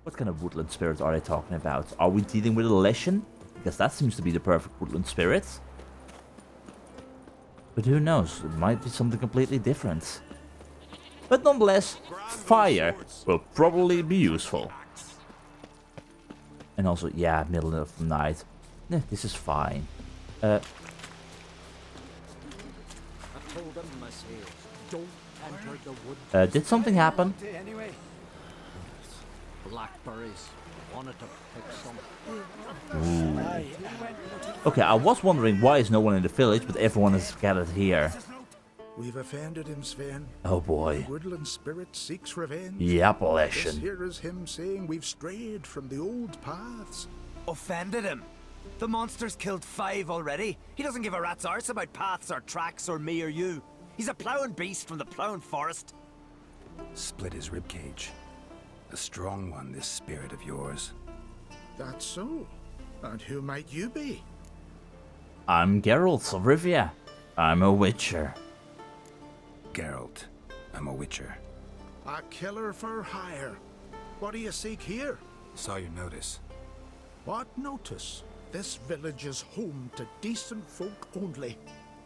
What kind of woodland spirit are they talking about? Are we dealing with a leshen? Because that seems to be the perfect woodland spirit. But who knows? It might be something completely different. But nonetheless, fire will probably be useful. And also, yeah, middle of the night. This is fine. Did something happen? Blackberries. Wanted to pick some. Ooh. Okay, I was wondering why is no one in the village, but everyone is gathered here. We've offended him, Sven. Oh boy. The woodland spirit seeks revenge. Yep, This leshen. here is him saying we've strayed from the old paths. Offended him? The monster's killed 5 already. He doesn't give a rat's arse about paths or tracks or me or you. He's a ploughing beast from the ploughing forest. Split his ribcage. A strong one, this spirit of yours. That's so. And who might you be? I'm Geralt of Rivia. I'm a witcher. Geralt. I'm a witcher. A killer for hire. What do you seek here? Saw your notice. What notice? This village is home to decent folk only.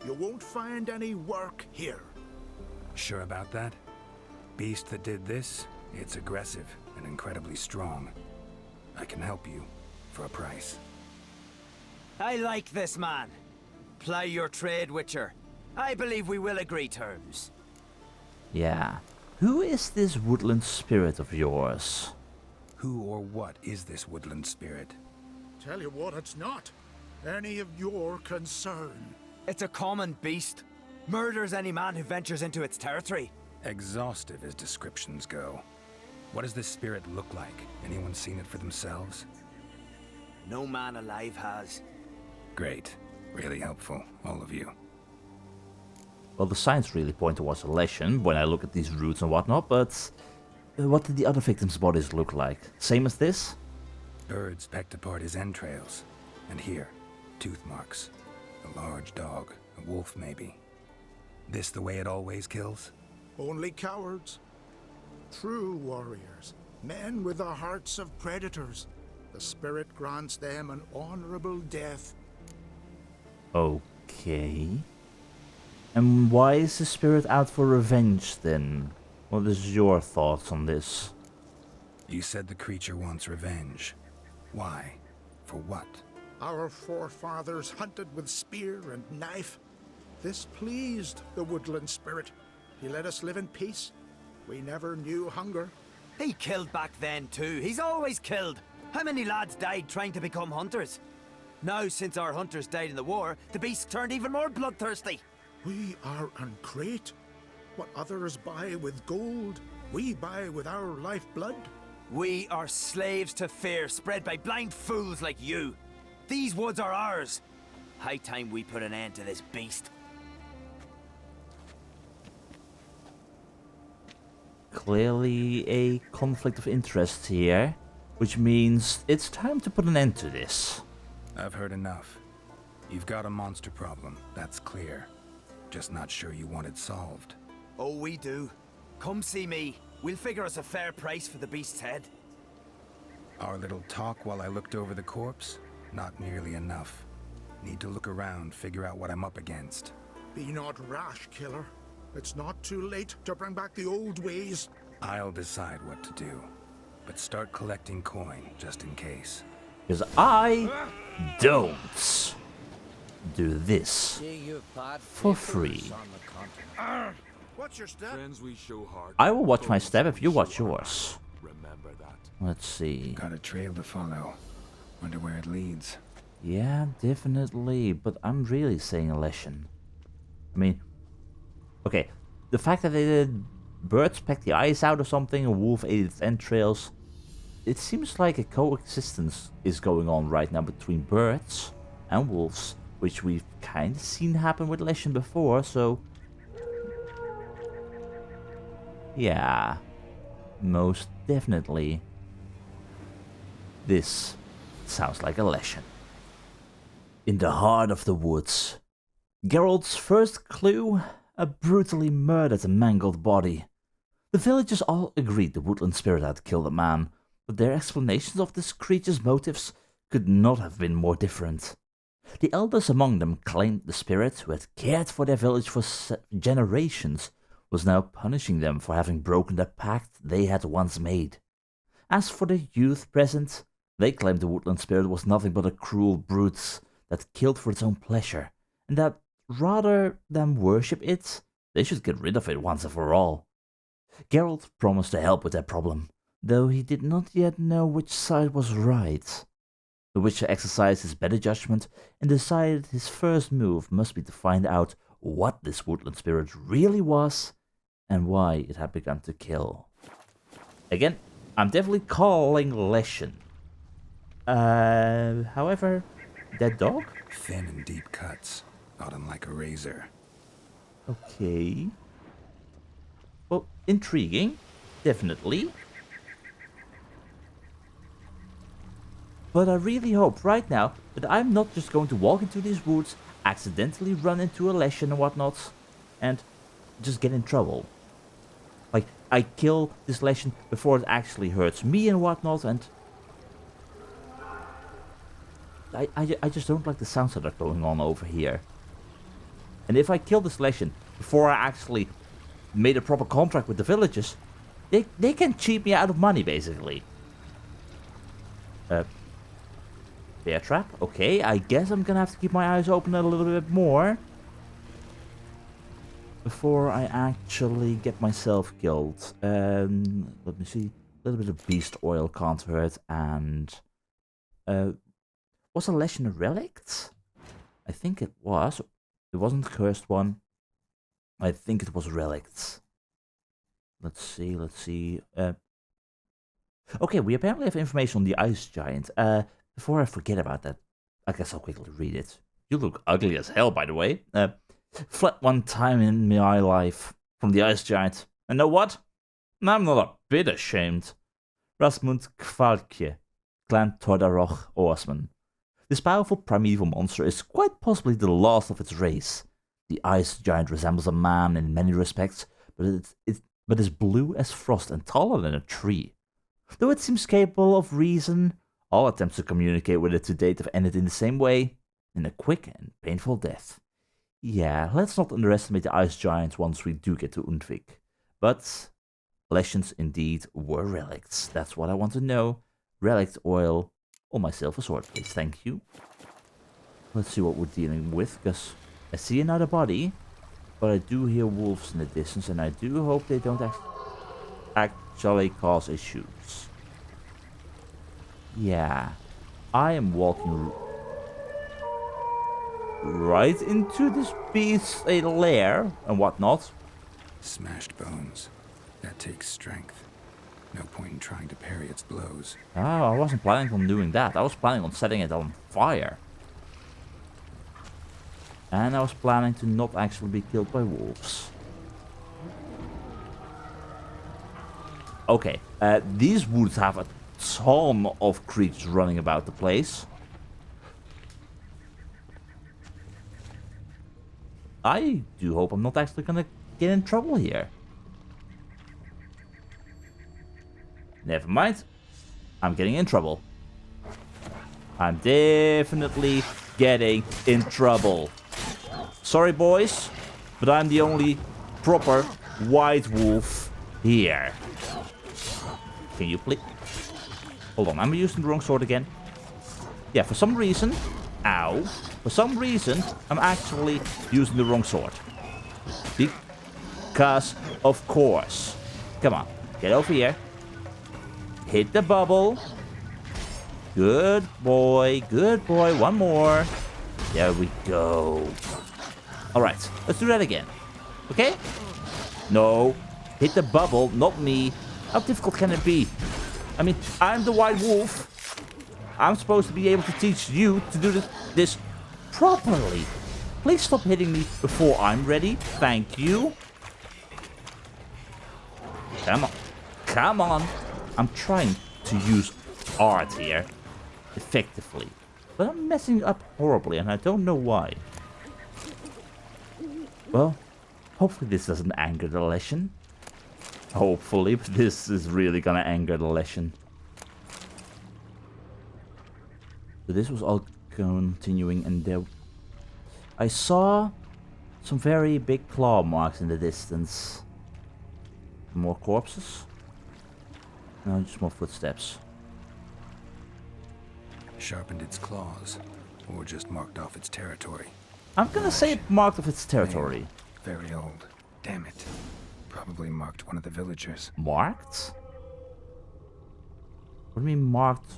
You won't find any work here. Sure about that? Beast that did this? It's aggressive and incredibly strong. I can help you for a price. I like this man. Ply your trade, Witcher. I believe we will agree terms. Yeah. Who is this woodland spirit of yours? Who or what is this woodland spirit? Tell you what, it's not any of your concern. It's a common beast. Murders any man who ventures into its territory. Exhaustive as descriptions go. What does this spirit look like? Anyone seen it for themselves? No man alive has. Great. Really helpful, all of you. Well, the signs really point towards a leshen when I look at these roots and whatnot, but what did the other victims' bodies look like? Same as this? Birds pecked apart his entrails. And here, tooth marks. A large dog, a wolf maybe. This the way it always kills? Only cowards. True warriors. Men with the hearts of predators. The spirit grants them an honorable death. Okay. And why is the spirit out for revenge then? What is your thoughts on this? You said the creature wants revenge. Why? For what? Our forefathers hunted with spear and knife. This pleased the woodland spirit. He let us live in peace. We never knew hunger. He killed back then too. He's always killed. How many lads died trying to become hunters? Now, since our hunters died in the war, the beast turned even more bloodthirsty. We are uncreate. What others buy with gold, we buy with our lifeblood. We are slaves to fear spread by blind fools like you. These woods are ours. High time we put an end to this beast. Clearly a conflict of interest here, which means it's time to put an end to this. I've heard enough. You've got a monster problem, that's clear. Just not sure you want it solved. Oh, we do. Come see me. We'll figure us a fair price for the beast's head. Our little talk while I looked over the corpse? Not nearly enough. Need to look around, figure out what I'm up against. Be not rash, killer. It's not too late to bring back the old ways. I'll decide what to do. But start collecting coin, just in case. Because I don't do this for free. What's your step? I will watch my step if you watch yours. Let's see. Got a trail to follow. Wonder where it leads. Yeah, definitely. But I'm really saying a leshen. I mean, okay, the fact that they did birds peck the eyes out or something, a wolf ate its entrails. It seems like a coexistence is going on right now between birds and wolves, which we've kind of seen happen with leshen before, so yeah, most definitely this sounds like a leshen. In the heart of the woods, Geralt's first clue, a brutally murdered and mangled body. The villagers all agreed the woodland spirit had killed a man, but their explanations of this creature's motives could not have been more different. The elders among them claimed the spirit, who had cared for their village for generations, was now punishing them for having broken the pact they had once made. As for the youth present, they claimed the woodland spirit was nothing but a cruel brute that killed for its own pleasure, and that rather than worship it, they should get rid of it once and for all. Geralt promised to help with their problem, though he did not yet know which side was right. The Witcher exercised his better judgment and decided his first move must be to find out what this woodland spirit really was and why it had begun to kill. Again, I'm definitely calling leshen. However, that dog? Thin and deep cuts, not unlike a razor. Okay. Well, intriguing, definitely. But I really hope right now that I'm not just going to walk into these woods, accidentally run into a leshen and whatnot, and just get in trouble. Like, I kill this leshen before it actually hurts me and whatnot, and I just don't like the sounds that are going on over here. And if I kill this leshen before I actually made a proper contract with the villagers, they can cheat me out of money, basically. Bear trap? Okay, I guess I'm gonna have to keep my eyes open a little bit more before I actually get myself killed. Let me see. A little bit of beast oil can't hurt, and was a leshen a relict? I think it was. It wasn't the cursed one. I think it was relics. Let's see. Okay, we apparently have information on the ice giant. Before I forget about that, I guess I'll quickly read it. You look ugly as hell, by the way. Fled one time in my life from the ice giant. And know what? I'm not a bit ashamed. Rasmund Kvalkje, Clan Tordaroch Oasman. This powerful primeval monster is quite possibly the last of its race. The ice giant resembles a man in many respects, but is blue as frost and taller than a tree. Though it seems capable of reason, all attempts to communicate with it to date have ended in the same way, in a quick and painful death. Yeah, let's not underestimate the ice giants once we do get to Undvik. But leshens indeed were relics. That's what I want to know. Relic oil on my silver sword, please. Thank you. Let's see what we're dealing with, because I see another body, but I do hear wolves in the distance, and I do hope they don't actually cause issues. Yeah, I am walking right into this beast's lair and whatnot. Smashed bones. That takes strength. No point in trying to parry its blows. Oh, I wasn't planning on doing that. I was planning on setting it on fire. And I was planning to not actually be killed by wolves. Okay, these woods have a ton of creatures running about the place. I do hope I'm not actually gonna get in trouble here. Never mind. I'm getting in trouble. I'm definitely getting in trouble. Sorry, boys, but I'm the only proper white wolf here. Can you please... Hold on, I'm using the wrong sword again. Yeah, for some reason... Ow. For some reason, I'm actually using the wrong sword. Because, of course. Come on, get over here. Hit the bubble. Good boy, good boy. One more. There we go. Alright, let's do that again. Okay? No. Hit the bubble, not me. How difficult can it be? I mean, I'm the white wolf. I'm supposed to be able to teach you to do this properly. Please stop hitting me before I'm ready. Thank you. Come on. Come on. I'm trying to use art here effectively. But I'm messing up horribly and I don't know why. Well, hopefully this doesn't anger the leshen. Hopefully, but this is really gonna anger the leshen. So this was all continuing, and there I saw some very big claw marks in the distance. More corpses? No, just more footsteps. Sharpened its claws, or just marked off its territory. I'm gonna say it marked off its territory. Very old. Damn it. Probably marked one of the villagers. Marked? What do you mean marked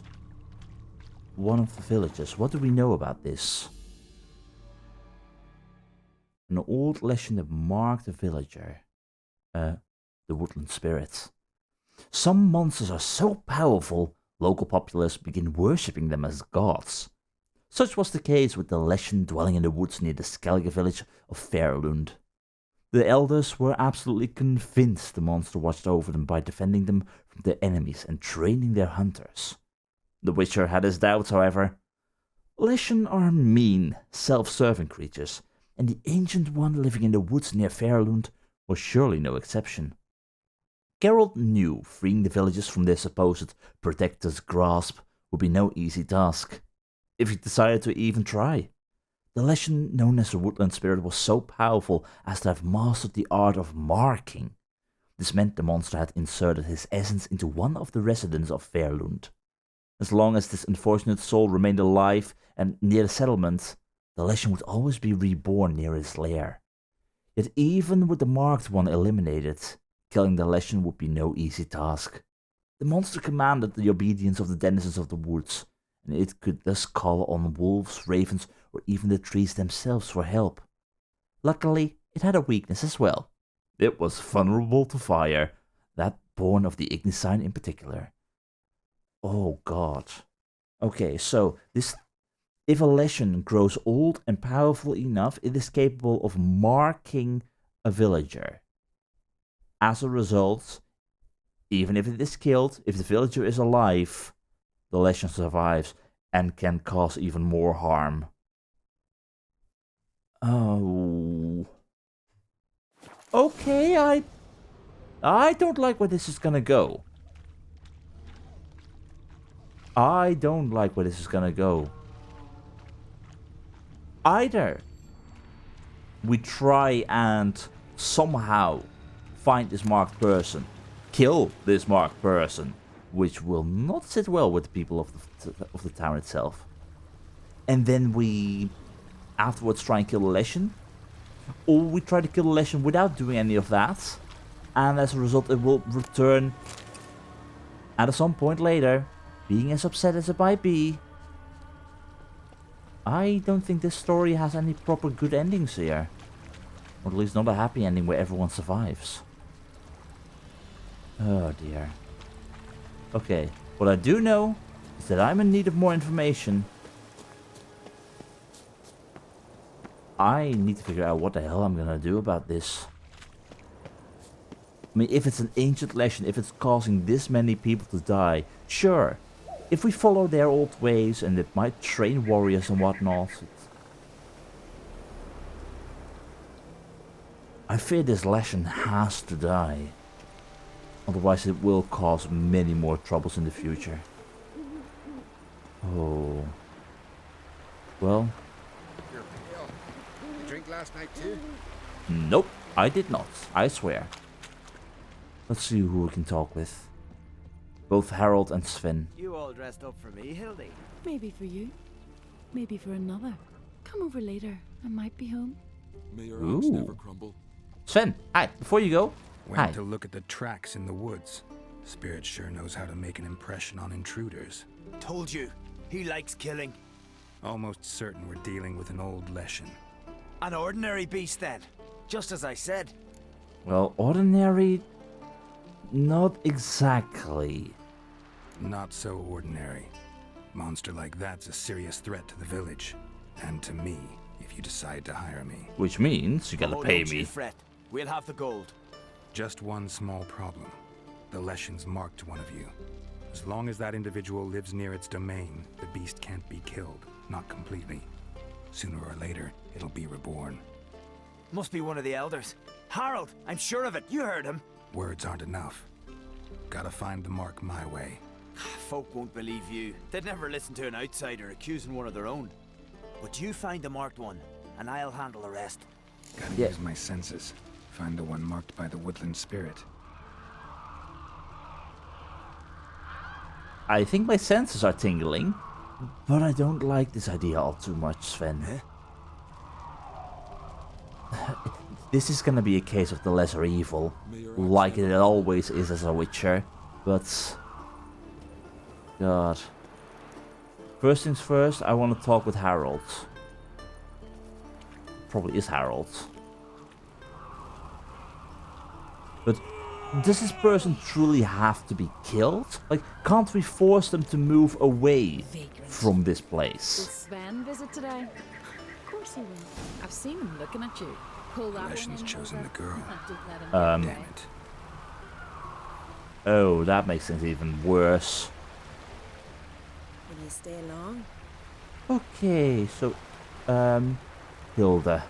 one of the villages? What do we know about this? An old legend that marked a villager. The woodland spirits. Some monsters are so powerful, local populace begin worshipping them as gods. Such was the case with the leshen dwelling in the woods near the Skellige village of Fayrlund. The elders were absolutely convinced the monster watched over them by defending them from their enemies and training their hunters. The witcher had his doubts, however. Leshen are mean, self-serving creatures, and the ancient one living in the woods near Fayrlund was surely no exception. Geralt knew freeing the villagers from their supposed protector's grasp would be no easy task, if he decided to even try. The leshen known as the woodland spirit was so powerful as to have mastered the art of marking. This meant the monster had inserted his essence into one of the residents of Fayrlund. As long as this unfortunate soul remained alive and near the settlement, the leshen would always be reborn near his lair. Yet even with the marked one eliminated, killing the leshen would be no easy task. The monster commanded the obedience of the denizens of the woods, and it could thus call on wolves, ravens, or even the trees themselves for help. Luckily, it had a weakness as well. It was vulnerable to fire, that born of the Ignicine in particular. Oh god. Okay, so if a leshen grows old and powerful enough, it is capable of marking a villager. As a result, even if it is killed, if the villager is alive, the leshen survives and can cause even more harm. Oh. Okay, I don't like where this is gonna go. I don't like where this is gonna go. Either we try and somehow find this marked person, kill this marked person, which will not sit well with the people of the town itself, and then we afterwards try and kill the leshen, or we try to kill the leshen without doing any of that, and as a result it will return at some point later, being as upset as it might be. I don't think this story has any proper good endings here. Or at least not a happy ending where everyone survives. Oh dear. Okay, what I do know is that I'm in need of more information. I need to figure out what the hell I'm gonna do about this. I mean, if it's an ancient leshen, if it's causing this many people to die, sure. If we follow their old ways and it might train warriors and whatnot. I fear this leshen has to die. Otherwise it will cause many more troubles in the future. Oh. Well. You're pale. You drink last night too? Nope, I did not. I swear. Let's see who we can talk with. Both Harold and Sven. You all dressed up for me, Hildy? Maybe for you. Maybe for another. Come over later. I might be home. May your ox Ooh. never crumble. Sven, hi. Before you go, Went hi. to look at the tracks in the woods. Spirit sure knows how to make an impression on intruders. Told you, he likes killing. Almost certain we're dealing with an old leshen. An ordinary beast then, just as I said. Well, ordinary... Not exactly. Not so ordinary. Monster like that's a serious threat to the village. And to me, if you decide to hire me. Which means you gotta Oh, pay don't you me. fret. We'll have the gold. Just one small problem. The leshen's marked one of you. As long as that individual lives near its domain, the beast can't be killed. Not completely. Sooner or later, it'll be reborn. Must be one of the elders. Harold, I'm sure of it. You heard him. Words aren't enough. Gotta find the mark my way. Folk won't believe you. They'd never listen to an outsider accusing one of their own. But you find the marked one, and I'll handle the rest. Gotta Yeah. use my senses. Find the one marked by the woodland spirit. I think my senses are tingling, but I don't like this idea all too much, Sven. This is gonna be a case of the lesser evil, like it always is as a witcher, but... God. First things first, I want to talk with Harold. Probably is Harold. But does this person truly have to be killed? Like, can't we force them to move away from this Will place? Sven visit today? Of course he will. I've seen him looking at you. Pull that Leshen's one in, chosen Elda. the girl. Don't let him get Damn away. it. Oh, that makes things even worse. Will you stay long? Okay, so, Hilda.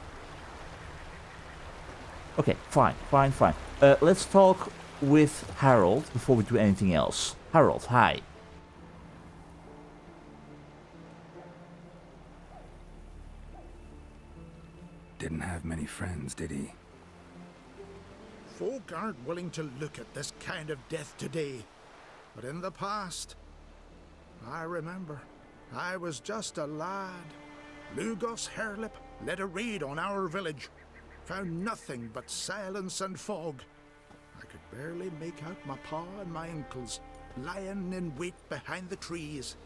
Okay, fine. Let's talk with Harold before we do anything else. Harold, hi. Didn't have many friends, did he? Folk aren't willing to look at this kind of death today. But in the past, I remember, I was just a lad. Lugos Hairlip led a raid on our village. Found nothing but silence and fog. I could barely make out my pa and my uncles lying in wait behind the trees.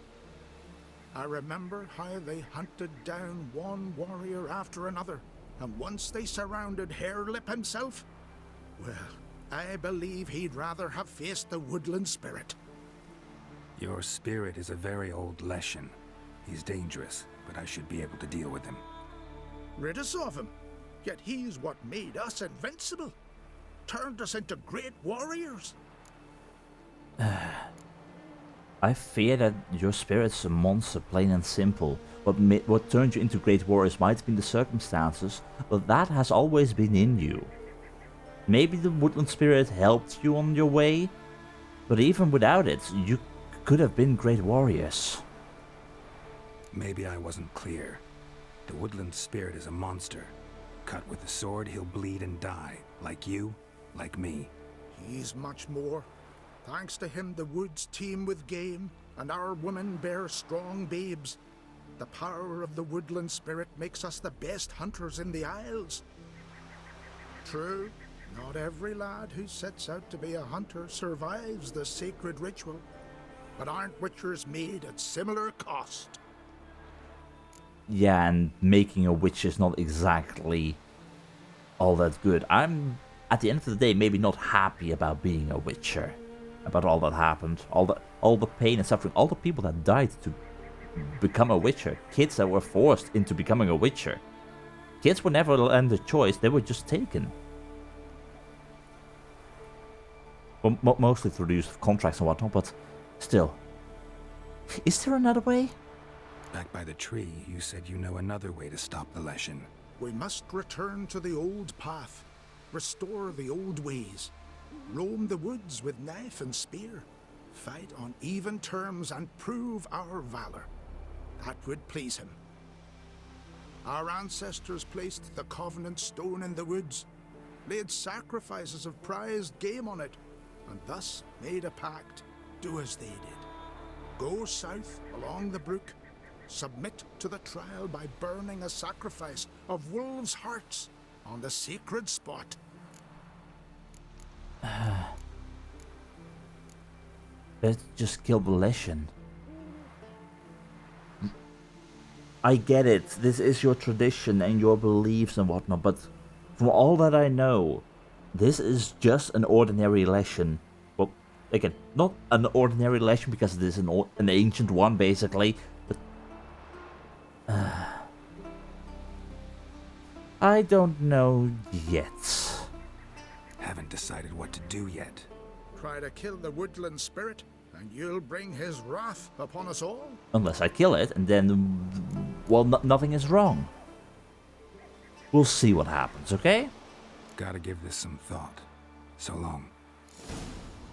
I remember how they hunted down one warrior after another, and once they surrounded Hairlip himself, well, I believe he'd rather have faced the woodland spirit. Your spirit is a very old leshen. He's dangerous, but I should be able to deal with him. Rid us of him. Yet he's what made us invincible. Turned us into great warriors. I fear that your spirit's a monster, plain and simple. What turned you into great warriors might have been the circumstances, but that has always been in you. Maybe the woodland spirit helped you on your way, but even without it, you could have been great warriors. Maybe I wasn't clear. The woodland spirit is a monster. Cut with a sword, he'll bleed and die. Like you, like me. He's much more. Thanks to him, the woods teem with game, and our women bear strong babes. The power of the woodland spirit makes us the best hunters in the Isles. True, not every lad who sets out to be a hunter survives the sacred ritual, but aren't witchers made at similar cost? Yeah, and making a witch is not exactly all that good. I'm, at the end of the day, maybe not happy about being a witcher. About all that happened. All the pain and suffering. All the people that died to become a witcher. Kids that were forced into becoming a witcher. Kids were never given the choice, they were just taken. Well, mostly through the use of contracts and whatnot, but still. Is there another way? Back by the tree, you said you know another way to stop the leshen. We must return to the old path, restore the old ways, roam the woods with knife and spear, fight on even terms and prove our valor. That would please him. Our ancestors placed the Covenant Stone in the woods, laid sacrifices of prized game on it, and thus made a pact. Do as they did. Go south along the brook, submit to the trial by burning a sacrifice of wolves' hearts on the sacred spot. Let's just kill the leshen. I get it, this is your tradition and your beliefs and whatnot, but from all that I know, this is just an ordinary leshen. Well, again, not an ordinary leshen because it is an ancient one, basically, but... I don't know yet. Haven't decided what to do yet. Try to kill the woodland spirit, and you'll bring his wrath upon us all. Unless I kill it, and then, well, nothing is wrong. We'll see what happens, okay? Gotta give this some thought. So long.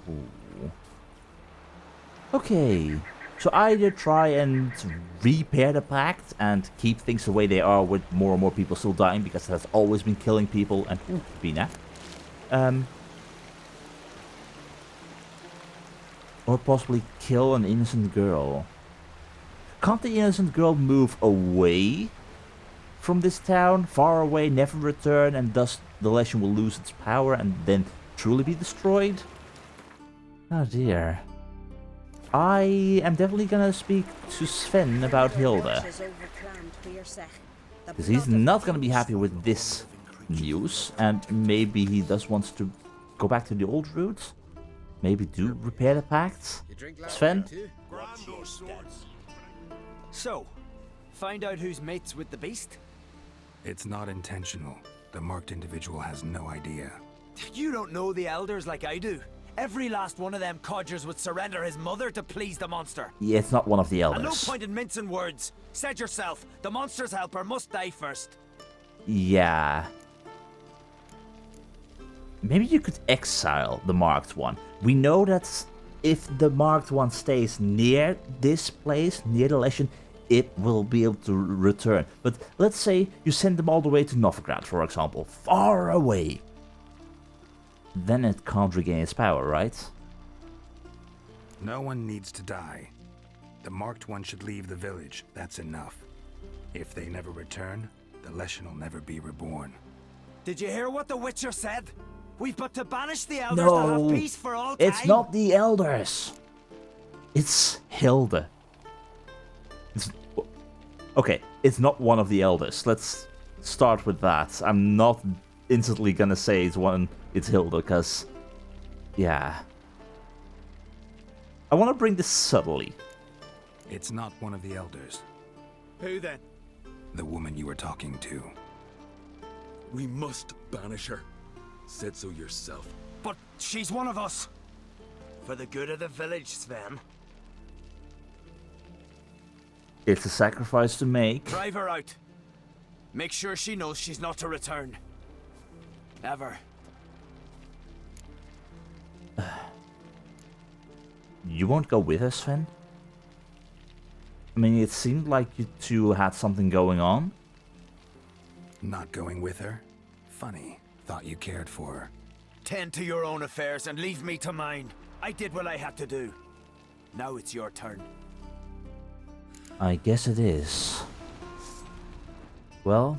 Ooh. Okay. So either try and repair the pact and keep things the way they are with more and more people still dying because that's always been killing people and ooh, Bina. Or possibly kill an innocent girl. Can't the innocent girl move away from this town, far away, never return, and thus the leshen will lose its power and then truly be destroyed? Oh dear. I am definitely gonna speak to Sven about Hilda. Because he's not gonna be happy with this news, and maybe he does want to go back to the old route. Maybe do repair the pact. Sven? So, find out who's mates with the beast? It's not intentional. The marked individual has no idea. You don't know the elders like I do. Every last one of them codgers would surrender his mother to please the monster. Yeah, it's not one of the And no elders. point in mincing words. Said yourself, the monster's helper must die first. Yeah. Maybe you could exile the marked one. We know that if the marked one stays near this place, near the leshen, it will be able to return. But let's say you send them all the way to Novigrad, for example, far away. Then it can't regain its power, right? No one needs to die. The marked one should leave the village. That's enough. If they never return, the leshen will never be reborn. Did you hear what the Witcher said? We've but to banish the elders to have peace for all time. It's not the elders. It's Hilda. Okay, it's not one of the elders. Let's start with that. I'm not instantly gonna say it's Hilda, because, yeah. I want to bring this subtly. It's not one of the elders. Who then? The woman you were talking to. We must banish her. Said so yourself. But she's one of us. For the good of the village, Sven. It's a sacrifice to make. Drive her out. Make sure she knows she's not to return. Ever. You won't go with us, Sven? I mean, it seemed like you two had something going on. Not going with her? Funny. Thought you cared for her. Tend to your own affairs and leave me to mine. I did what I had to do. Now it's your turn. I guess it is. Well,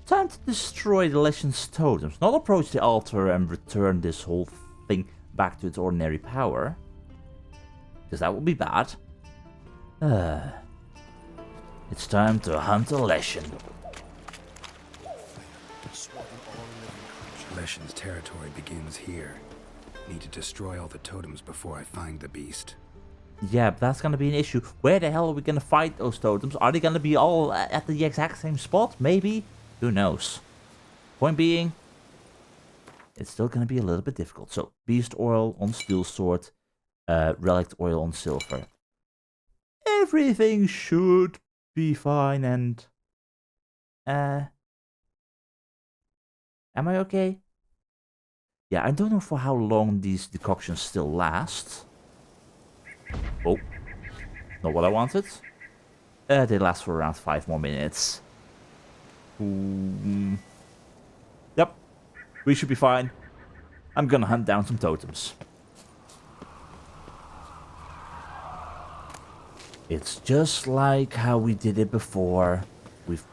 time to destroy the leshen's totems. Not approach the altar and return this whole thing back to its ordinary power. Because that would be bad. It's time to hunt a leshen. Leshen's territory begins here. Need to destroy all the totems before I find the beast. Yeah, but that's gonna be an issue. Where the hell are we gonna fight those totems? Are they gonna be all at the exact same spot? Maybe? Who knows? Point being, it's still gonna be a little bit difficult. So, beast oil on steel sword, relic oil on silver. Everything should be fine and... Am I okay? Yeah, I don't know for how long these decoctions still last. Oh, not what I wanted. They last for around 5 more minutes. Yep, we should be fine. I'm gonna hunt down some totems. It's just like how we did it before. We've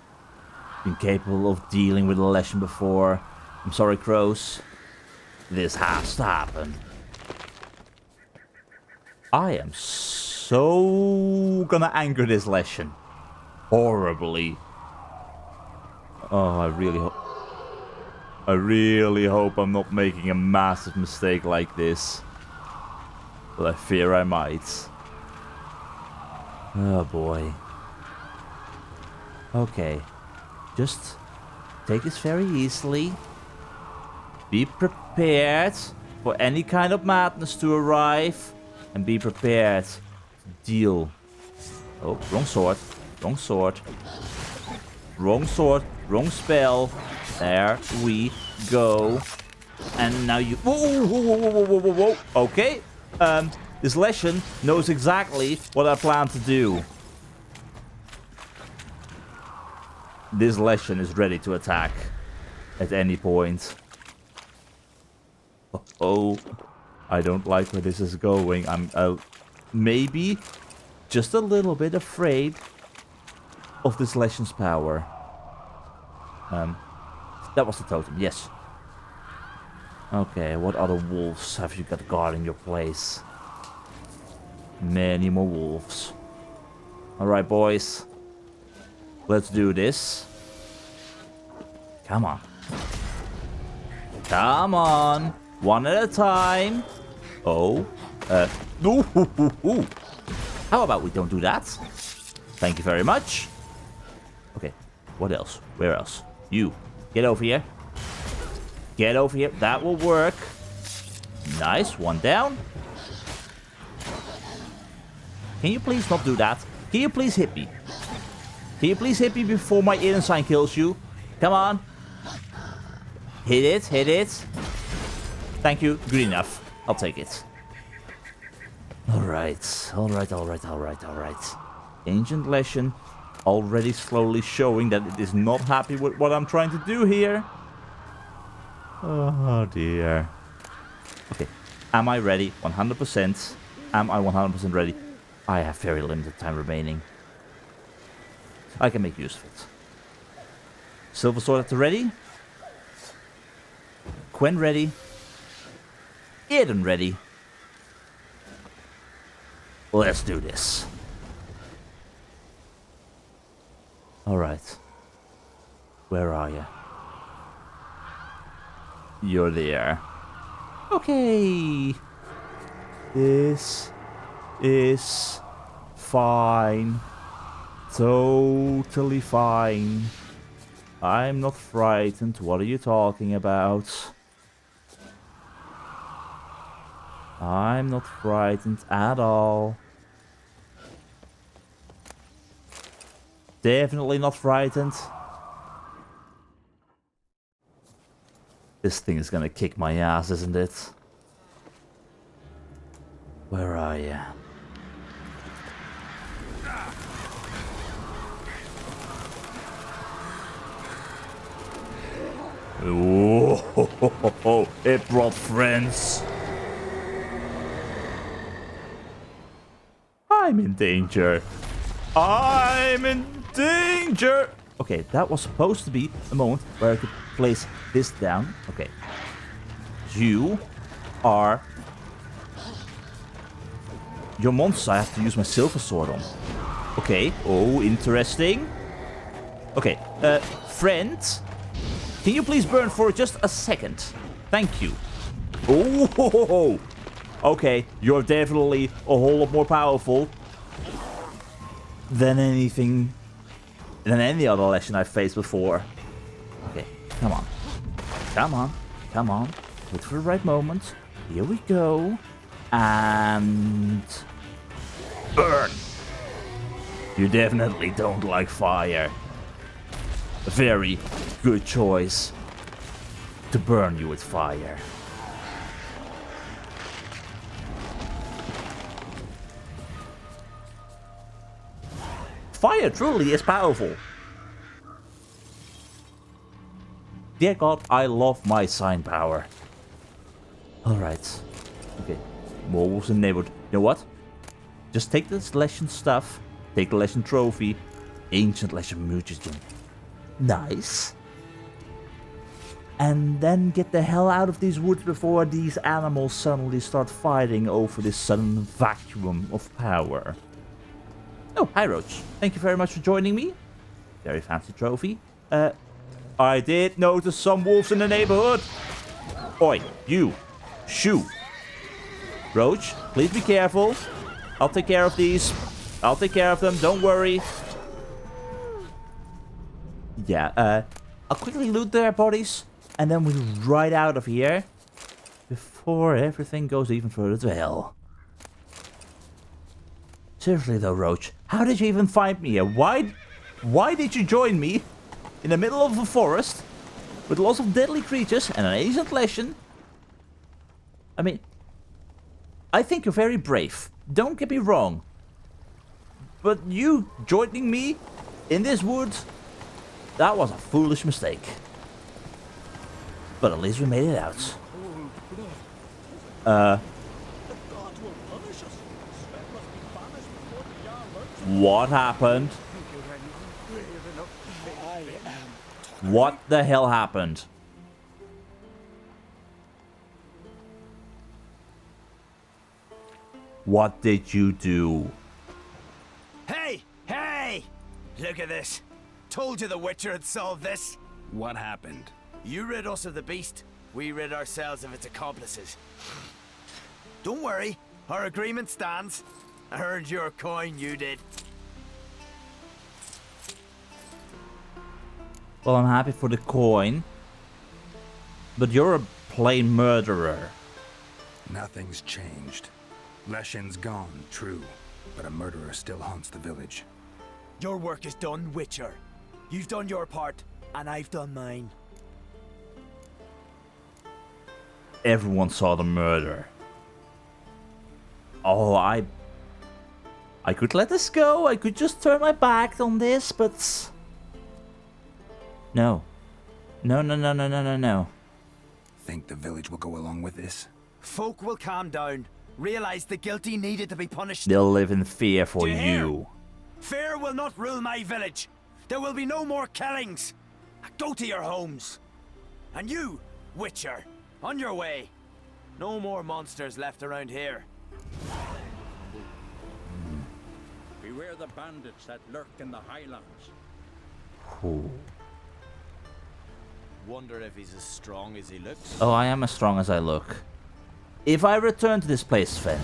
been capable of dealing with the leshen before. I'm sorry, crows. This has to happen. I am so gonna anger this leshen. Horribly. Oh, I really hope I'm not making a massive mistake like this. But I fear I might. Oh boy. Okay. Just take this very easily. Be prepared for any kind of madness to arrive. And be prepared to deal. Oh, wrong sword. Wrong sword. Wrong sword. Wrong spell. There we go. And now you... Whoa, whoa, whoa, whoa, whoa, whoa, whoa. Okay. This leshen knows exactly what I plan to do. This leshen is ready to attack at any point. Oh, I don't like where this is going. I'm maybe just a little bit afraid of this leshen's power. That was the totem, yes. Okay, what other wolves have you got guarding your place? Many more wolves. Alright, boys. Let's do this. Come on. Come on. One at a time. Oh. Ooh. How about we don't do that? Thank you very much. Okay. What else? Where else? You. Get over here. Get over here. That will work. Nice. One down. Can you please not do that? Can you please hit me? Can you please hit me before my Eden sign kills you? Come on. Hit it. Hit it. Thank you. Good enough. I'll take it. Alright. Alright. Ancient leshen already slowly showing that it is not happy with what I'm trying to do here. Oh dear. Okay. Am I ready? 100%. Am I 100% ready? I have very limited time remaining. I can make use of it. Silver sword at the ready. Quen ready. Eden ready. Let's do this. Alright. Where are you? You're there. Okay. This is fine. Totally fine. I'm not frightened. What are you talking about? I'm not frightened at all. Definitely not frightened. This thing is gonna kick my ass, isn't it? Where are you? Oh, it brought friends. I'm in danger. I'm in danger. Okay, that was supposed to be a moment where I could place this down. Okay. You are... your monster I have to use my silver sword on. Okay. Oh, interesting. Okay. Friend. Can you please burn for just a second? Thank you. Oh, okay. You're definitely a whole lot more powerful than anything, than any other leshen I've faced before. Okay, come on. Come on. Come on. Wait for the right moment. Here we go. And... burn. You definitely don't like fire. A very good choice to burn you with fire. Fire truly is powerful. Dear God, I love my sign power. Alright. Okay. More wolves in the neighborhood. You know what? Just take this leshen stuff. Take the leshen trophy. Ancient leshen mutagen. Nice. And then get the hell out of these woods before these animals suddenly start fighting over this sudden vacuum of power. Oh, hi Roach. Thank you very much for joining me. Very fancy trophy. I did notice some wolves in the neighborhood. Oi, you. Shoo. Roach, please be careful. I'll take care of these. I'll take care of them, don't worry. Yeah, I'll quickly loot their bodies. And then we'll ride out of here. Before everything goes even further to hell. Seriously though, Roach. How did you even find me here? Why did you join me? In the middle of a forest. With lots of deadly creatures and an ancient leshen. I mean... I think you're very brave. Don't get me wrong. But you joining me in this wood, that was a foolish mistake. But at least we made it out. What happened? What the hell happened? What did you do? Hey! Hey! Look at this. Told you the Witcher had solved this. What happened? You rid us of the beast. We rid ourselves of its accomplices. Don't worry. Our agreement stands. I earned your coin, you did. Well, I'm happy for the coin. But you're a plain murderer. Nothing's changed. Leshen's gone, true, but a murderer still haunts the village. Your work is done, Witcher. You've done your part, and I've done mine. Everyone saw the murder. Oh, I could let this go. I could just turn my back on this, but... No. No. Think the village will go along with this? Folk will calm down. Realize the guilty needed to be punished. They'll live in fear for Do you hear? you. Fear will not rule my village. There will be no more killings. Go to your homes. And you, Witcher, on your way. No more monsters left around here. Beware the bandits that lurk in the highlands. Ooh. Wonder if he's as strong as he looks. Oh, I am as strong as I look. If I return to this place, Sven,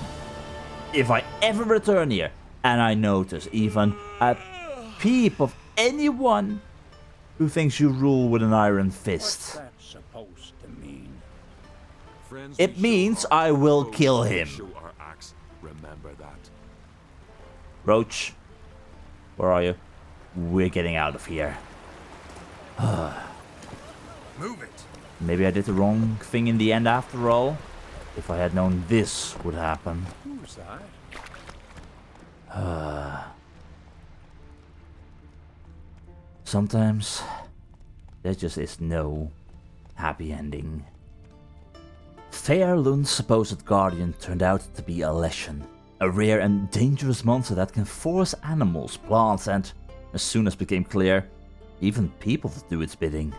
if I ever return here, and I notice even a peep of anyone who thinks you rule with an iron fist, What's that supposed to mean? Friends it we means show our I will foes kill we him. show our axe. Remember that. Roach, where are you? We're getting out of here. Move it! Maybe I did the wrong thing in the end after all. If I had known this would happen. Who's that? Sometimes there just is no happy ending. Fayrlund's supposed guardian turned out to be a leshen, a rare and dangerous monster that can force animals, plants and, as soon as became clear, even people to do its bidding.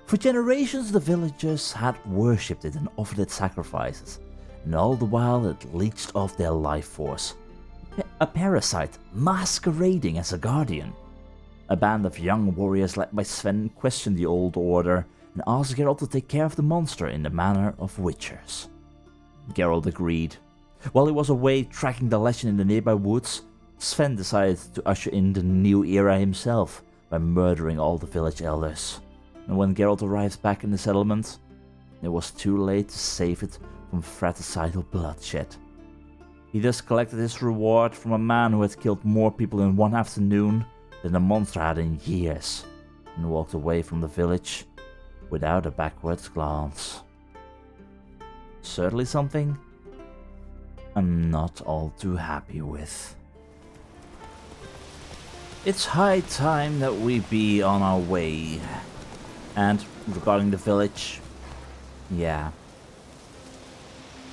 For generations the villagers had worshipped it and offered it sacrifices, and all the while it leached off their life force. A parasite masquerading as a guardian. A band of young warriors led by Sven questioned the old order and asked Geralt to take care of the monster in the manner of witchers. Geralt agreed. While he was away tracking the leshen in the nearby woods, Sven decided to usher in the new era himself by murdering all the village elders. And when Geralt arrived back in the settlement, it was too late to save it from fratricidal bloodshed. He thus collected his reward from a man who had killed more people in one afternoon than the monster had in years, and walked away from the village without a backwards glance. Certainly something I'm not all too happy with. It's high time that we be on our way. And regarding the village, yeah.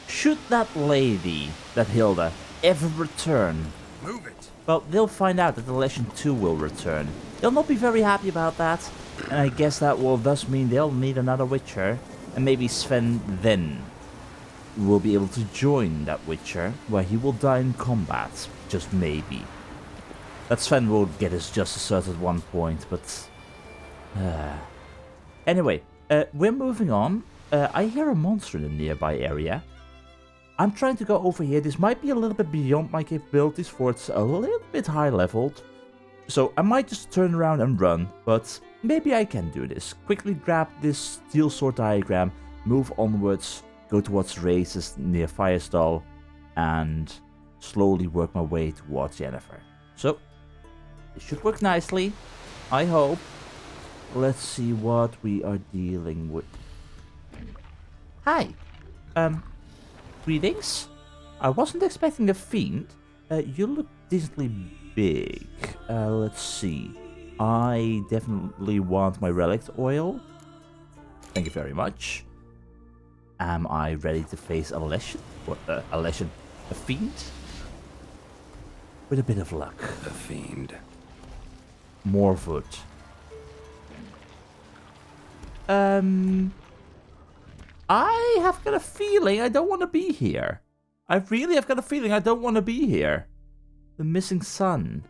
Should that lady, that Elda, ever return, Move it! well, they'll find out that the leshen too will return. They'll not be very happy about that, and I guess that will thus mean they'll need another witcher, and maybe Sven then will be able to join that witcher, where he will die in combat, just maybe. That Sven will get his justice at one point, but... Anyway, we're moving on. I hear a monster in the nearby area. I'm trying to go over here. This might be a little bit beyond my capabilities, for it's a little bit high leveled. So I might just turn around and run, but maybe I can do this. Quickly grab this steel sword diagram, move onwards, go towards races near Firestall, and slowly work my way towards Jennifer. So, it should work nicely, I hope. Let's see what we are dealing with. Hi. Greetings. I wasn't expecting a fiend. You look decently big. Let's see. I definitely want my relic oil. Thank you very much. Am I ready to face a leshen? Or a fiend? With a bit of luck. A fiend. More wood. I have got a feeling I don't want to be here. I really have got a feeling I don't want to be here. The missing son.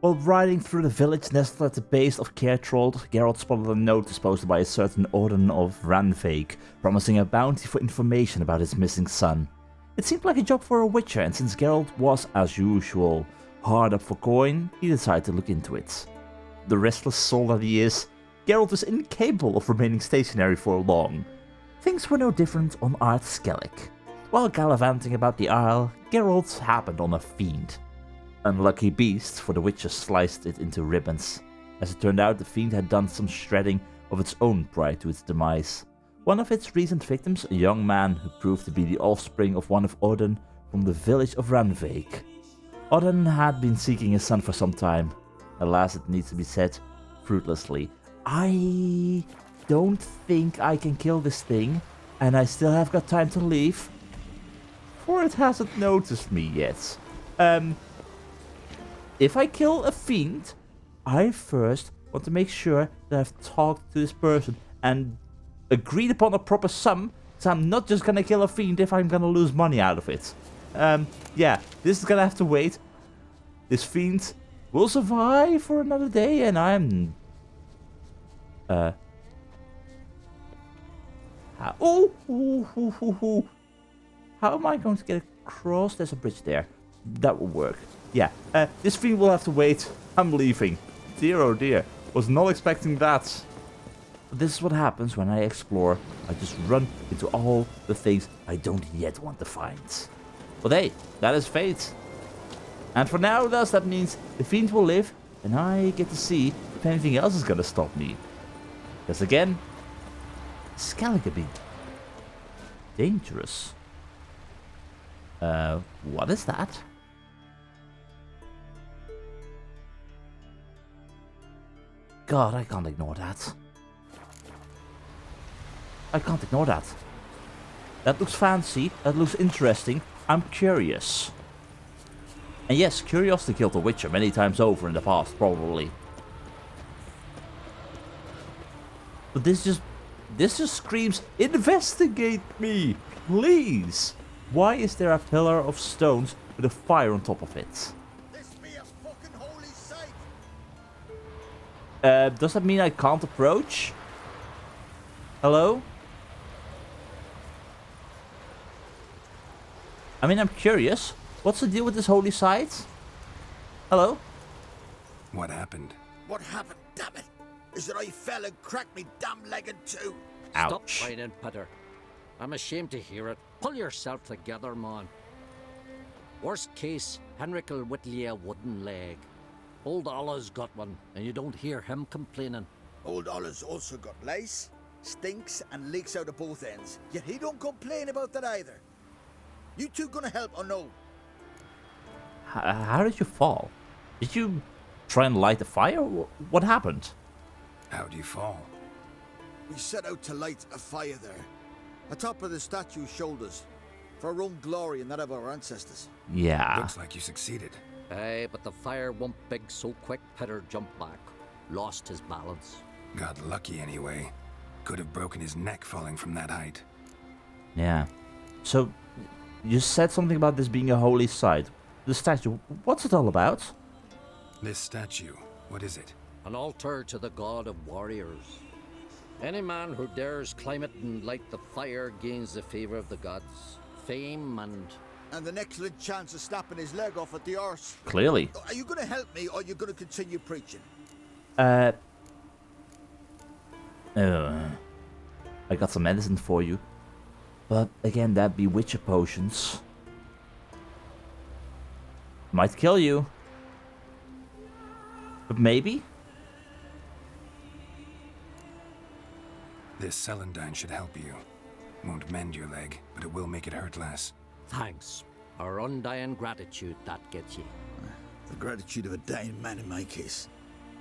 While riding through the village nestled at the base of Kertrold, Geralt spotted a notice posted by a certain Odin of Ranvik, promising a bounty for information about his missing son. It seemed like a job for a witcher, and since Geralt was, as usual, hard up for coin, he decided to look into it. The restless soul that he is, Geralt was incapable of remaining stationary for long. Things were no different on Ard Skellig. While gallivanting about the Isle, Geralt happened on a fiend. Unlucky beast, for the witcher sliced it into ribbons. As it turned out, the fiend had done some shredding of its own prior to its demise. One of its recent victims, a young man who proved to be the offspring of one of Odin from the village of Ranvik. Odin had been seeking his son for some time. Alas, it needs to be said, fruitlessly. I don't think I can kill this thing, and I still have got time to leave. For it hasn't noticed me yet. If I kill a fiend, I first want to make sure that I've talked to this person and agreed upon a proper sum, so I'm not just gonna kill a fiend if I'm gonna lose money out of it. Yeah, this is gonna have to wait. This fiend will survive for another day, and I'm... How am I going to get across? There's a bridge there. That will work. Yeah, this fiend will have to wait. I'm leaving. Dear oh dear. Was not expecting that. But this is what happens when I explore. I just run into all the things I don't yet want to find. But hey, that is fate. And for now, thus, that means the fiend will live, and I get to see if anything else is gonna stop me. Because again, Skellig could be dangerous. What is that? God, I can't ignore that. I can't ignore that. That looks fancy, that looks interesting. I'm curious. And yes, curiosity killed the Witcher many times over in the past, probably. But this just screams, investigate me, please. Why is there a pillar of stones with a fire on top of it? This be a fucking holy sight. Does that mean I can't approach? Hello? I mean, I'm curious. What's the deal with this holy site? Hello? What happened? What happened, damn it? Is that I fell and cracked me damn leg in two. Stop whining, Peter. I'm ashamed to hear it. Pull yourself together, man. Worst case, Henrik'll whittle you a wooden leg. Old Ollah's got one, and you don't hear him complaining. Old Ollah's also got lice, stinks, and leaks out of both ends. Yet he don't complain about that either. You two gonna help or no? How did you fall? Did you try and light a fire? What happened? How do you fall? We set out to light a fire there, atop of the statue's shoulders, for our own glory and that of our ancestors. Yeah. Looks like you succeeded. Aye, but the fire went big so quick, Peter jumped back. Lost his balance. Got lucky anyway. Could have broken his neck falling from that height. Yeah. So, you said something about this being a holy site. The statue, what's it all about? This statue, what is it? An altar to the god of warriors. Any man who dares climb it and light the fire gains the favor of the gods, fame and an excellent chance of snapping his leg off at the arse. Clearly. Are you gonna help me, or are you gonna continue preaching? I got some medicine for you. But again, that'd be witcher potions. Might kill you. But maybe? This celandine should help you. Won't mend your leg, but it will make it hurt less. Thanks. Our undying gratitude that gets ye. The gratitude of a dying man in my case.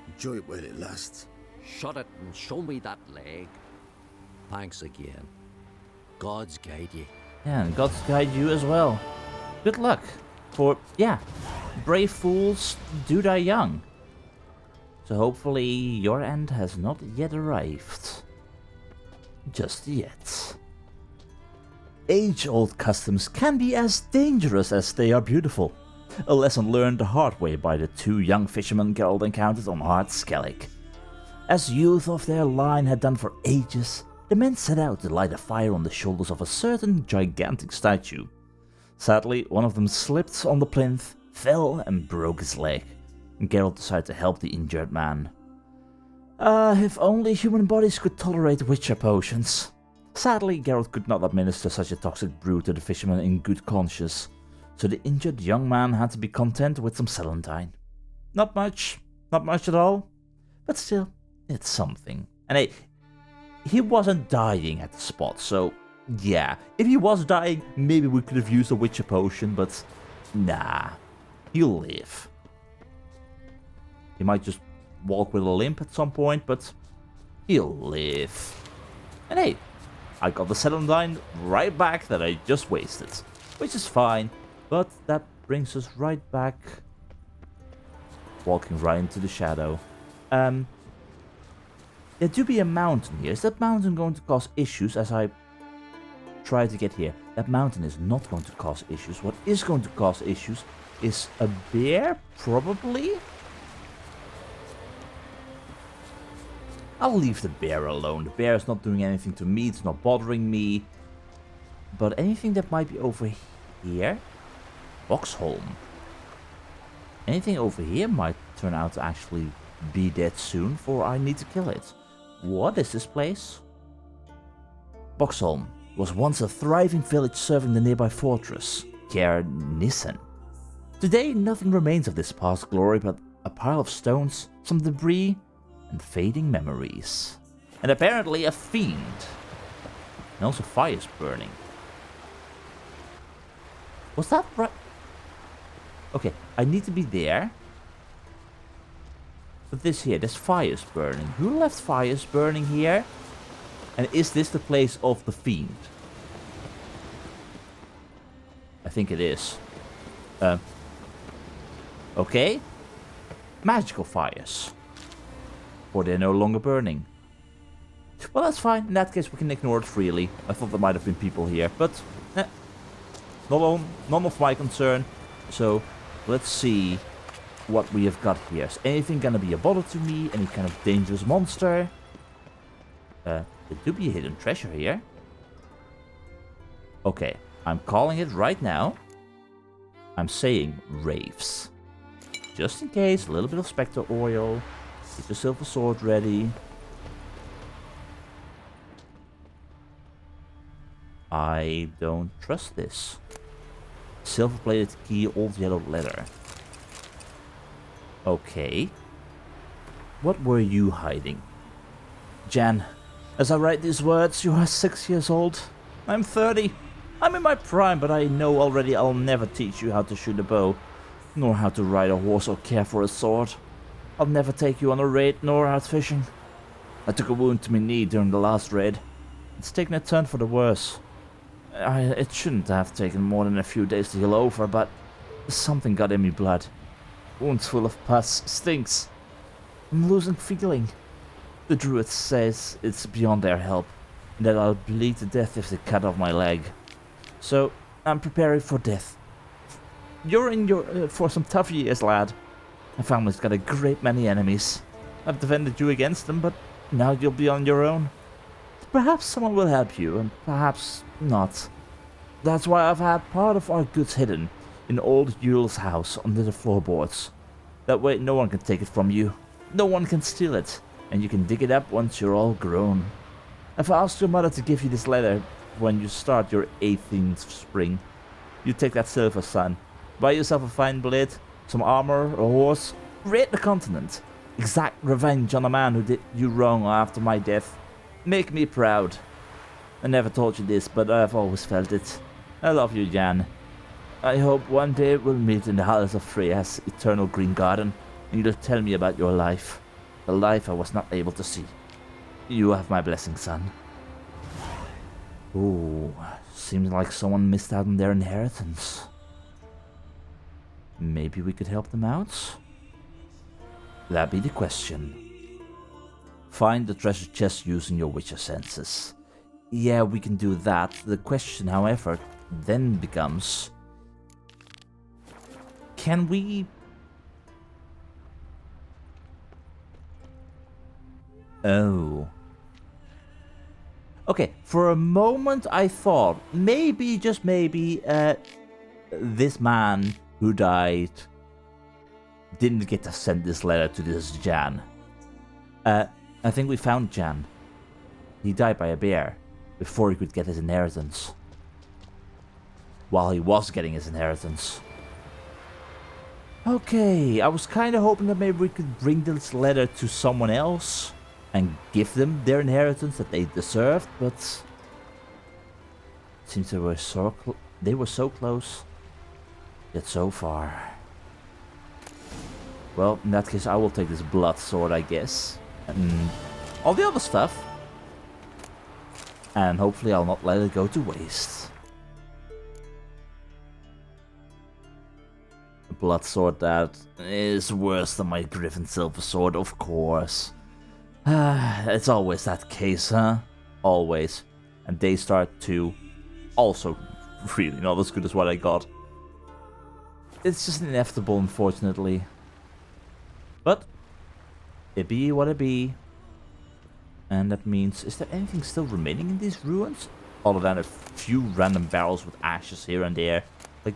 Enjoy it while it lasts. Shut it and show me that leg. Thanks again. God's guide ye. Yeah, and God's guide you as well. Good luck. For, yeah, brave fools do die young. So hopefully your end has not yet arrived. Just yet. Age-old customs can be as dangerous as they are beautiful. A lesson learned the hard way by the two young fishermen Geralt encountered on Hard Skellig. As youth of their line had done for ages, the men set out to light a fire on the shoulders of a certain gigantic statue. Sadly, one of them slipped on the plinth, fell and broke his leg, and Geralt decided to help the injured man. If only human bodies could tolerate witcher potions. Sadly, Geralt could not administer such a toxic brew to the fisherman in good conscience, so the injured young man had to be content with some celandine. Not much at all, but still, it's something. And hey, he wasn't dying at the spot, so yeah, if he was dying, maybe we could have used a witcher potion, but nah, he'll live. He might just walk with a limp at some point, but he'll live. And hey, I got the celandine right back that I just wasted, which is fine, but that brings us right back, walking right into the shadow. There do be a mountain here. Is that mountain going to cause issues as I try to get here? That mountain is not going to cause issues. What is going to cause issues is a bear, probably? I'll leave the bear alone. The bear is not doing anything to me. It's not bothering me. But anything that might be over here? Boxholm. Anything over here might turn out to actually be dead soon, for I need to kill it. What is this place? Boxholm was once a thriving village serving the nearby fortress, Kjær Nissen. Today, nothing remains of this past glory but a pile of stones, some debris, and fading memories. And apparently a fiend. And also fires burning. Was that right? Okay, I need to be there. But this here, there's fires burning. Who left fires burning here? And is this the place of the fiend? I think it is. Okay. Magical fires. Or they're no longer burning. Well, that's fine. In that case, we can ignore it freely. I thought there might have been people here, but none of my concern. So, let's see what we have got here. Is anything gonna be a bother to me? Any kind of dangerous monster? There do be a hidden treasure here. Okay, I'm calling it right now. I'm saying raves. Just in case, a little bit of spectre oil. Get your silver sword ready. I don't trust this. Silver-plated key, old yellow leather. Okay. What were you hiding? Jan, as I write these words, you are 6 years old. I'm 30. I'm in my prime, but I know already I'll never teach you how to shoot a bow, nor how to ride a horse or care for a sword. I'll never take you on a raid, nor out fishing. I took a wound to my knee during the last raid. It's taken a turn for the worse. It shouldn't have taken more than a few days to heal over, but something got in me blood. Wounds full of pus, stinks. I'm losing feeling. The druid says it's beyond their help, and that I'll bleed to death if they cut off my leg. So, I'm preparing for death. You're in for some tough years, lad. My family's got a great many enemies. I've defended you against them, but now you'll be on your own. Perhaps someone will help you, and perhaps not. That's why I've had part of our goods hidden in old Yule's house under the floorboards. That way no one can take it from you. No one can steal it, and you can dig it up once you're all grown. I've asked your mother to give you this letter when you start your 18th spring. You take that silver, son. Buy yourself a fine blade, some armor, a horse, raid the continent. Exact revenge on a man who did you wrong after my death. Make me proud. I never told you this, but I've always felt it. I love you, Jan. I hope one day we'll meet in the halls of Freya's eternal green garden, and you'll tell me about your life. The life I was not able to see. You have my blessing, son. Ooh, seems like someone missed out on their inheritance. Maybe we could help them out? That be the question. Find the treasure chest using your witcher senses. Yeah, we can do that. The question, however, then becomes... Can we... Oh. Okay, for a moment I thought, maybe, just maybe, this man who died didn't get to send this letter to this Jan. I think we found Jan. He died by a bear before he could get his inheritance. While he was getting his inheritance. Okay, I was kind of hoping that maybe we could bring this letter to someone else and give them their inheritance that they deserved, but it seems they were so close, yet so far. Well, in that case, I will take this blood sword, I guess, and all the other stuff, and hopefully I'll not let it go to waste. A blood sword that is worse than my Griffin Silver Sword, of course. It's always that case, huh? Always. And Daystar 2, also really not as good as what I got. It's just inevitable, unfortunately. But it be what it be. And that means, is there anything still remaining in these ruins? Other than a few random barrels with ashes here and there. Like,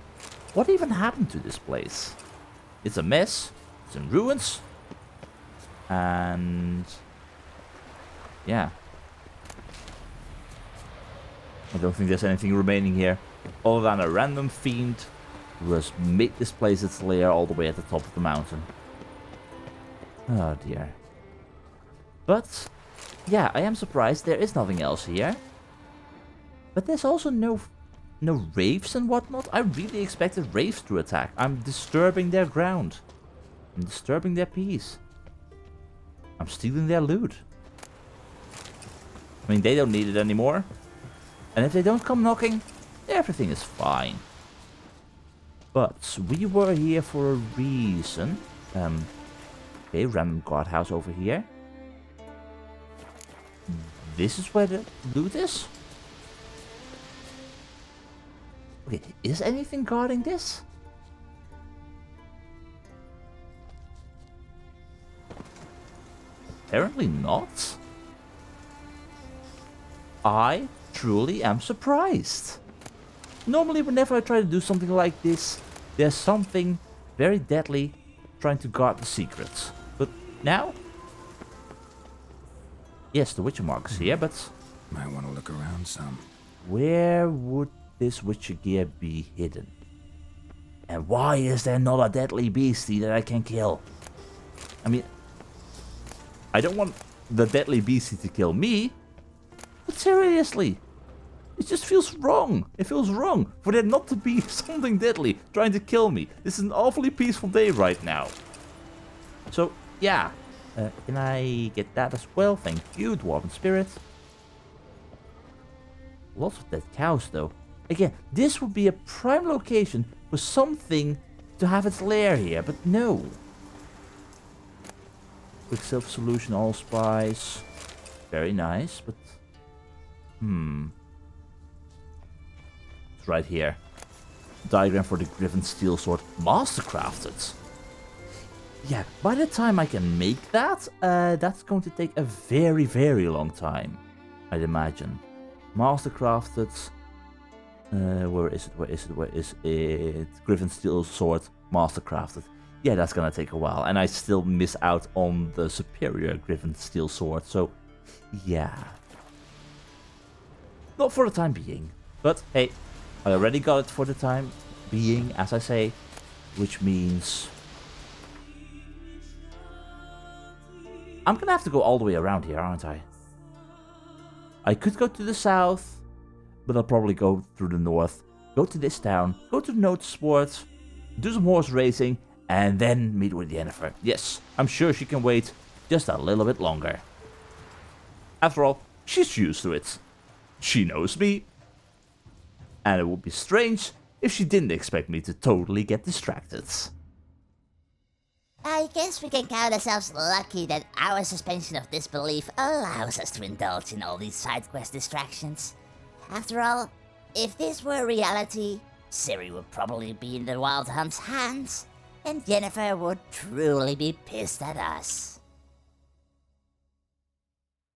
what even happened to this place? It's a mess. It's in ruins. And... yeah. I don't think there's anything remaining here. Other than a random fiend who has made this place its lair all the way at the top of the mountain. Oh dear. But, yeah, I am surprised there is nothing else here. But there's also no wraiths and whatnot. I really expected wraiths to attack. I'm disturbing their ground. I'm disturbing their peace. I'm stealing their loot. I mean, they don't need it anymore. And if they don't come knocking, everything is fine. But we were here for a reason. Okay, random guardhouse over here. This is where the loot is? Okay, is anything guarding this? Apparently not. I truly am surprised. Normally whenever I try to do something like this, there's something very deadly trying to guard the secrets. But now? Yes, the Witcher mark is here, but... might want to look around some. Where would this Witcher gear be hidden? And why is there not a deadly beastie that I can kill? I mean... I don't want the deadly beastie to kill me. But seriously, it just feels wrong. It feels wrong for there not to be something deadly trying to kill me. This is an awfully peaceful day right now. So, yeah. Can I get that as well? Thank you, Dwarven Spirit. Lots of dead cows, though. Again, this would be a prime location for something to have its lair here, but no. Quicksilver solution, allspice. Very nice, but... It's right here. Diagram for the Griffin Steel Sword. Mastercrafted. Yeah, by the time I can make that, that's going to take a very, very long time. I'd imagine. Mastercrafted. Where is it? Griffin Steel Sword. Mastercrafted. Yeah, that's gonna take a while. And I still miss out on the superior Griffin Steel Sword. So, yeah. Not for the time being. But, hey, I already got it for the time being, as I say. Which means... I'm gonna have to go all the way around here, aren't I? I could go to the south, but I'll probably go through the north. go to this town, go to the notice board, do some horse racing, and then meet with Yennefer. Yes, I'm sure she can wait just a little bit longer. After all, she's used to it. She knows me. And it would be strange if she didn't expect me to totally get distracted. I guess we can count ourselves lucky that our suspension of disbelief allows us to indulge in all these side quest distractions. After all, if this were reality, Ciri would probably be in the Wild Hunt's hands, and Yennefer would truly be pissed at us.